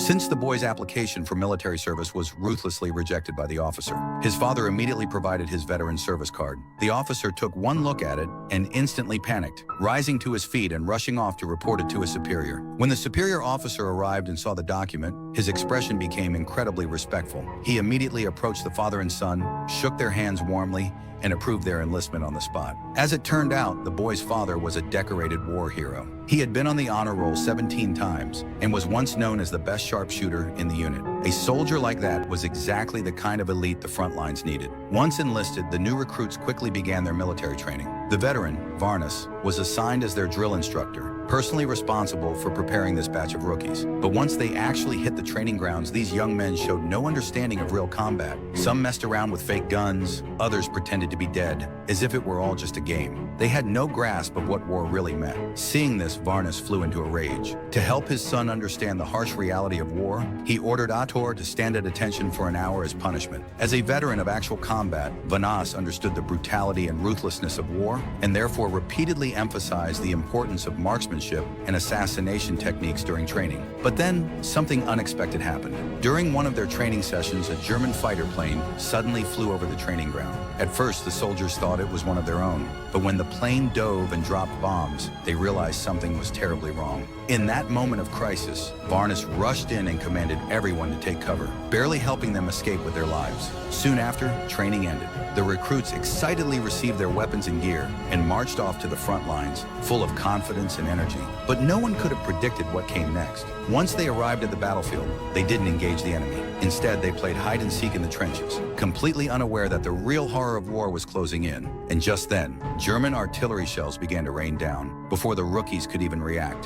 Since the boy's application for military service was ruthlessly rejected by the officer, his father immediately provided his veteran service card. The officer took one look at it and instantly panicked, rising to his feet and rushing off to report it to his superior. When the superior officer arrived and saw the document, his expression became incredibly respectful. He immediately approached the father and son, shook their hands warmly, and approved their enlistment on the spot. As it turned out, the boy's father was a decorated war hero. He had been on the honor roll 17 times and was once known as the best sharpshooter in the unit. A soldier like that was exactly the kind of elite the front lines needed. Once enlisted, the new recruits quickly began their military training. The veteran, Varnas, was assigned as their drill instructor, personally responsible for preparing this batch of rookies. But once they actually hit the training grounds, these young men showed no understanding of real combat. Some messed around with fake guns, others pretended to be dead, as if it were all just a game. They had no grasp of what war really meant. Seeing this, Varnas flew into a rage. To help his son understand the harsh reality of war, he ordered Ator to stand at attention for an hour as punishment. As a veteran of actual combat, Varnas understood the brutality and ruthlessness of war, and therefore repeatedly emphasized the importance of marksmanship and assassination techniques during training. But then, something unexpected happened. During one of their training sessions, a German fighter plane suddenly flew over the training ground. At first, the soldiers thought it was one of their own, but when the plane dove and dropped bombs, they realized something was terribly wrong. In that moment of crisis, Varnas rushed in and commanded everyone to take cover, barely helping them escape with their lives. Soon after, training ended. The recruits excitedly received their weapons and gear and marched off to the front lines, full of confidence and energy. But no one could have predicted what came next. Once they arrived at the battlefield, they didn't engage the enemy. Instead, they played hide and seek in the trenches, completely unaware that the real horror of war was closing in. And just then, German artillery shells began to rain down before the rookies could even react.